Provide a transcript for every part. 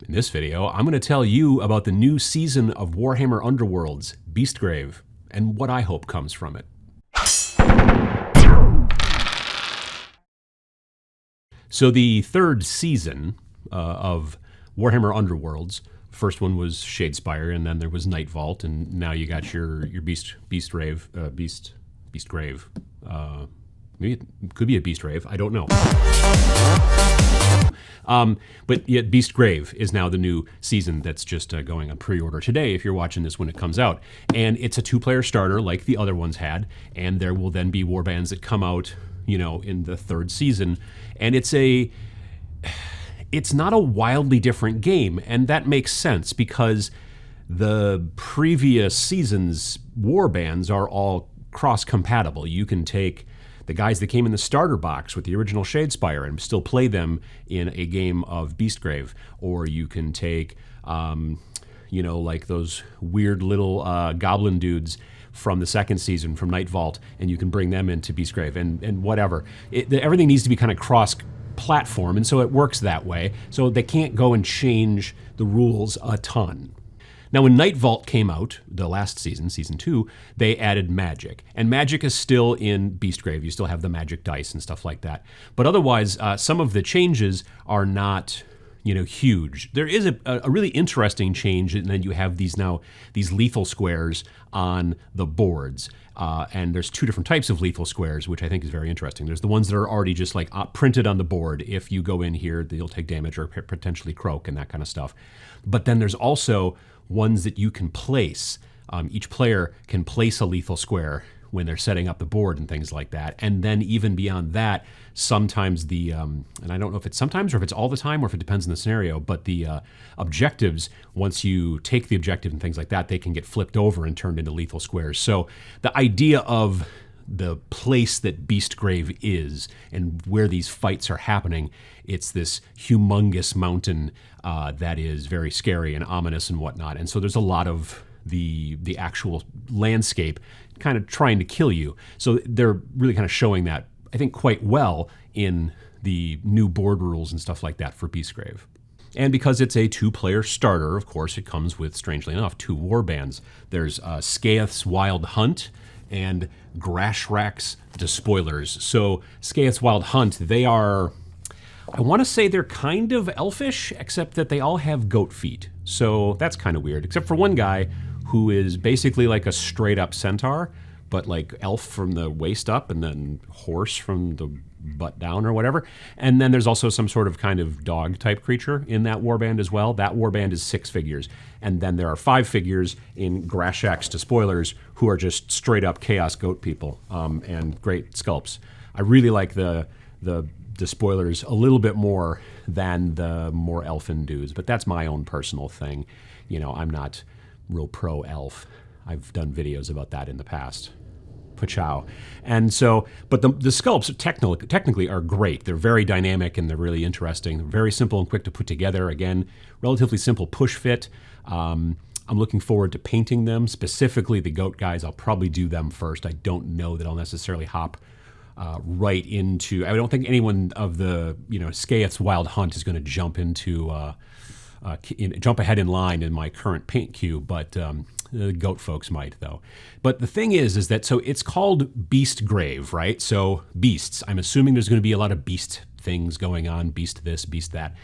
In this video, I'm going to tell you about the new season of Warhammer Underworlds, Beastgrave, and what I hope comes from it. So the third season of Warhammer Underworlds, first one was Shadespire, and then there was Night Vault, and now you got your Beastgrave. Maybe it could be a Beastgrave. I don't know. But yet Beastgrave is now the new season that's just going on pre-order today if you're watching this when it comes out. And it's a two-player starter like the other ones had, and there will then be warbands that come out, you know, in the third season. And it's not a wildly different game, and that makes sense because the previous season's warbands are all cross-compatible. You can take the guys that came in the starter box with the original Shadespire and still play them in a game of Beastgrave. Or you can take, you know, like those weird little goblin dudes from the second season from Night Vault, and you can bring them into Beastgrave and whatever. Everything needs to be kind of cross-platform, and so it works that way. So they can't go and change the rules a ton. Now, when Night Vault came out, the last season, season 2, they added magic. And magic is still in Beastgrave. You still have the magic dice and stuff like that. But otherwise, some of the changes are not, you know, huge. There is a really interesting change, and then you have these lethal squares on the boards. And there's two different types of lethal squares, which I think is very interesting. There's the ones that are already just like printed on the board. If you go in here, you'll take damage or potentially croak and that kind of stuff. But then there's also ones that you can place. Each player can place a lethal square when they're setting up the board and things like that. And then even beyond that, sometimes and I don't know if it's sometimes or if it's all the time or if it depends on the scenario, but the objectives, once you take the objective and things like that, they can get flipped over and turned into lethal squares. So the idea of the place that Beastgrave is and where these fights are happening, it's this humongous mountain that is very scary and ominous and whatnot. And so there's a lot of the actual landscape kind of trying to kill you. So they're really kind of showing that, I think, quite well in the new board rules and stuff like that for Beastgrave. And because it's a two-player starter, of course, it comes with, strangely enough, two warbands. There's Skaeth's Wild Hunt and Grashrak's Despoilers. So Skaeth's Wild Hunt, they are, I want to say they're kind of elfish, except that they all have goat feet. So that's kind of weird, except for one guy who is basically like a straight-up centaur, but like elf from the waist up and then horse from the butt down or whatever. And then there's also some sort of kind of dog-type creature in that warband as well. That warband is 6 figures. And then there are 5 figures in Grashrak's Despoilers who are just straight-up chaos goat people and great sculpts. I really like the Despoilers a little bit more than the more elfin dudes, but that's my own personal thing. You know, I'm not real pro-elf. I've done videos about that in the past. Pachow. And so, but the sculpts technically are great. They're very dynamic and they're really interesting. They're very simple and quick to put together. Again, relatively simple push fit. I'm looking forward to painting them, specifically the goat guys. I'll probably do them first. I don't know that I'll necessarily hop right into, I don't think anyone of the, you know, Skaeth's Wild Hunt is going to jump into, jump ahead in line in my current paint queue, but the goat folks might, though. But the thing is that, so it's called Beastgrave, right? So beasts. I'm assuming there's going to be a lot of beast things going on, beast this, beast that.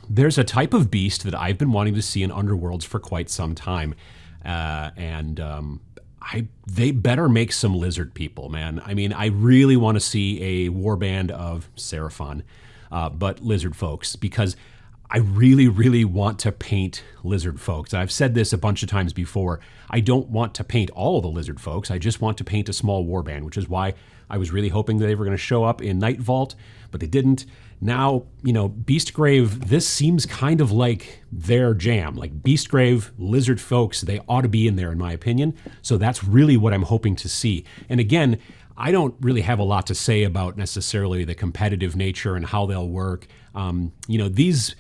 There's a type of beast that I've been wanting to see in Underworlds for quite some time, they better make some lizard people, man. I mean, I really want to see a warband of Seraphon, but lizard folks, because I really, really want to paint lizard folks. I've said this a bunch of times before. I don't want to paint all of the lizard folks. I just want to paint a small warband, which is why I was really hoping that they were going to show up in Night Vault, but they didn't. Now, you know, Beastgrave, this seems kind of like their jam. Like Beastgrave, lizard folks, they ought to be in there in my opinion. So that's really what I'm hoping to see. And again, I don't really have a lot to say about necessarily the competitive nature and how they'll work. You know, these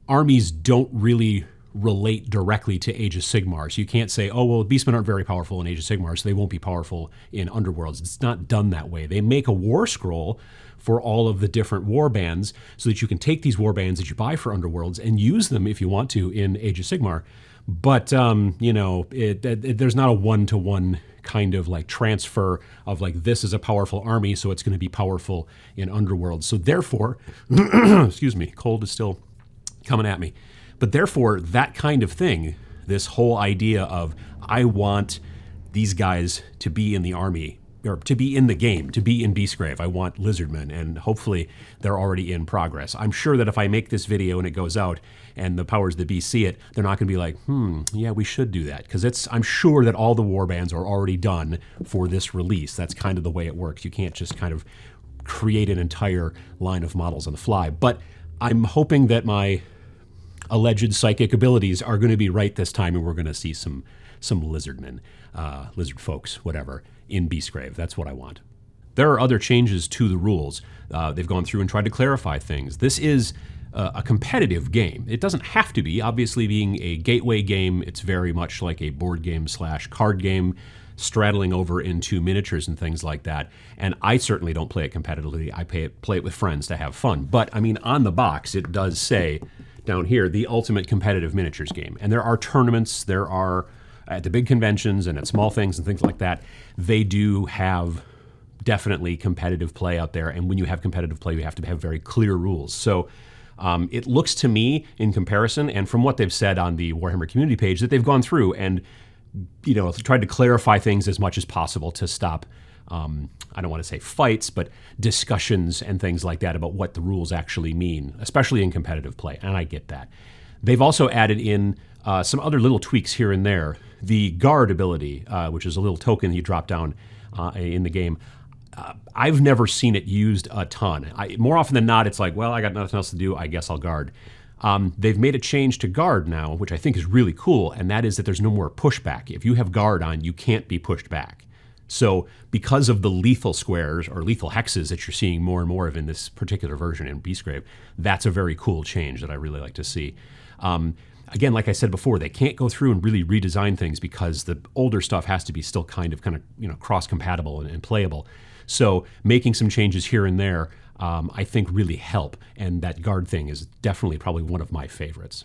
armies don't really relate directly to Age of Sigmar. So you can't say, oh, well, Beastmen aren't very powerful in Age of Sigmar, so they won't be powerful in Underworlds. It's not done that way. They make a war scroll for all of the different war bands so that you can take these war bands that you buy for Underworlds and use them if you want to in Age of Sigmar. But, you know, there's not a one-to-one kind of like transfer of like, this is a powerful army, so it's going to be powerful in Underworlds. So therefore, excuse me, cold is still coming at me. But therefore, that kind of thing, this whole idea of, I want these guys to be in the army, or to be in the game, to be in Beastgrave. I want lizardmen, and hopefully they're already in progress. I'm sure that if I make this video and it goes out and the powers that be see it, they're not going to be like, yeah, we should do that. Because I'm sure that all the warbands are already done for this release. That's kind of the way it works. You can't just kind of create an entire line of models on the fly. But I'm hoping that my alleged psychic abilities are going to be right this time, and we're going to see some lizardmen, lizard folks, whatever, in Beastgrave. That's what I want. There are other changes to the rules. They've gone through and tried to clarify things. This is a competitive game. It doesn't have to be. Obviously, being a gateway game, it's very much like a board game / card game, straddling over into miniatures and things like that. And I certainly don't play it competitively. I play it with friends to have fun. But, I mean, on the box, it does say down here, the ultimate competitive miniatures game. And there are tournaments, there are at the big conventions and at small things and things like that, they do have definitely competitive play out there. And when you have competitive play, you have to have very clear rules. So it looks to me, in comparison, and from what they've said on the Warhammer community page, that they've gone through and, you know, tried to clarify things as much as possible to stop, I don't want to say fights, but discussions and things like that about what the rules actually mean, especially in competitive play. And I get that. They've also added in some other little tweaks here and there. The guard ability, which is a little token that you drop down in the game, I've never seen it used a ton. More often than not, it's like, well, I got nothing else to do, I guess I'll guard. They've made a change to guard now, which I think is really cool, and that is that there's no more pushback. If you have guard on, you can't be pushed back. So because of the lethal squares or lethal hexes that you're seeing more and more of in this particular version in Beastgrave, that's a very cool change that I really like to see. Again, like I said before, they can't go through and really redesign things because the older stuff has to be still kind of you know, cross-compatible and playable. So making some changes here and there, I think really help. And that guard thing is definitely probably one of my favorites.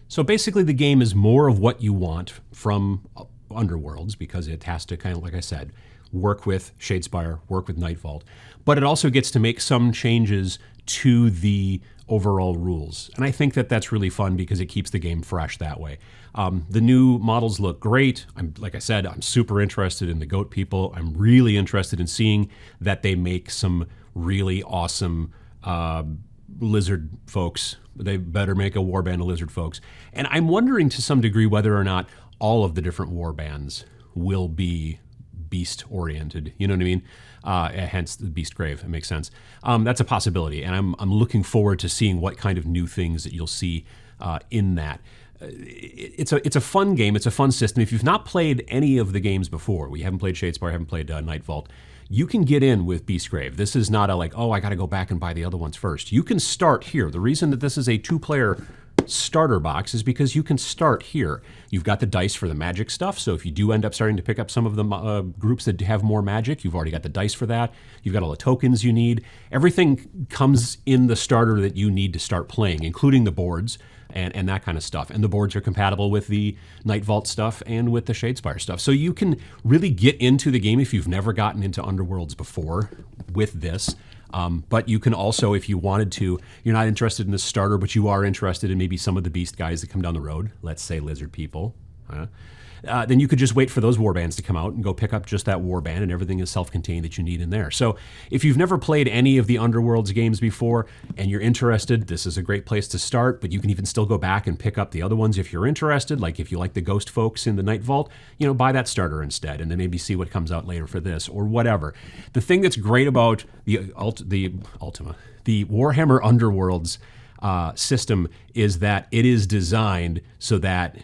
So basically the game is more of what you want from Underworlds, because it has to kind of, like I said, work with Shadespire, work with Night Vault, but it also gets to make some changes to the overall rules. And I think that that's really fun because it keeps the game fresh that way. The new models look great. Like I said, I'm super interested in the goat people. I'm really interested in seeing that they make some really awesome lizard folks. They better make a warband of lizard folks. And I'm wondering to some degree whether or not all of the different warbands will be beast-oriented. You know what I mean? Hence the Beastgrave. It makes sense. That's a possibility, and I'm looking forward to seeing what kind of new things that you'll see in that. It's a fun game. It's a fun system. If you've not played any of the games before, we haven't played Shadespire, haven't played Night Vault, you can get in with Beastgrave. This is not a like, oh, I got to go back and buy the other ones first. You can start here. The reason that this is a two-player starter box is because you can start here. You've got the dice for the magic stuff, so if you do end up starting to pick up some of the groups that have more magic, you've already got the dice for that. You've got all the tokens you need. Everything comes in the starter that you need to start playing, including the boards and that kind of stuff. And the boards are compatible with the Night Vault stuff and with the Shadespire stuff. So you can really get into the game if you've never gotten into Underworlds before with this. But you can also, if you wanted to, you're not interested in the starter, but you are interested in maybe some of the beast guys that come down the road, let's say lizard people, then you could just wait for those warbands to come out and go pick up just that warband, and everything is self-contained that you need in there. So if you've never played any of the Underworlds games before and you're interested, this is a great place to start, but you can even still go back and pick up the other ones if you're interested. Like if you like the ghost folks in the Night Vault, you know, buy that starter instead, and then maybe see what comes out later for this or whatever. The thing that's great about the Warhammer Underworlds system is that it is designed so that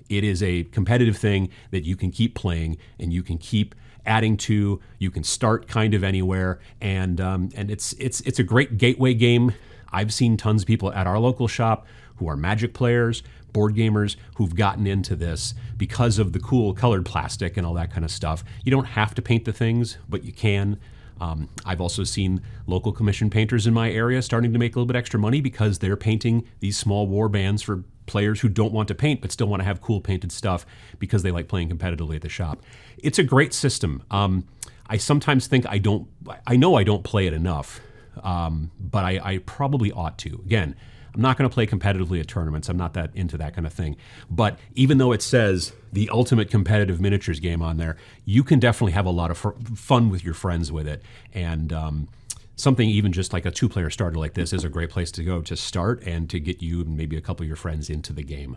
it is a competitive thing that you can keep playing and you can keep adding to. You can start kind of anywhere, and it's a great gateway game. I've seen tons of people at our local shop who are Magic players, board gamers who've gotten into this because of the cool colored plastic and all that kind of stuff. You don't have to paint the things, but you can. I've also seen local commission painters in my area starting to make a little bit extra money because they're painting these small war bands for players who don't want to paint but still want to have cool painted stuff because they like playing competitively at the shop. It's a great system. I sometimes think I know I don't play it enough, but I probably ought to. Again, I'm not going to play competitively at tournaments. I'm not that into that kind of thing. But even though it says the ultimate competitive miniatures game on there, you can definitely have a lot of fun with your friends with it. And something even just like a 2-player starter like this is a great place to go to start and to get you and maybe a couple of your friends into the game.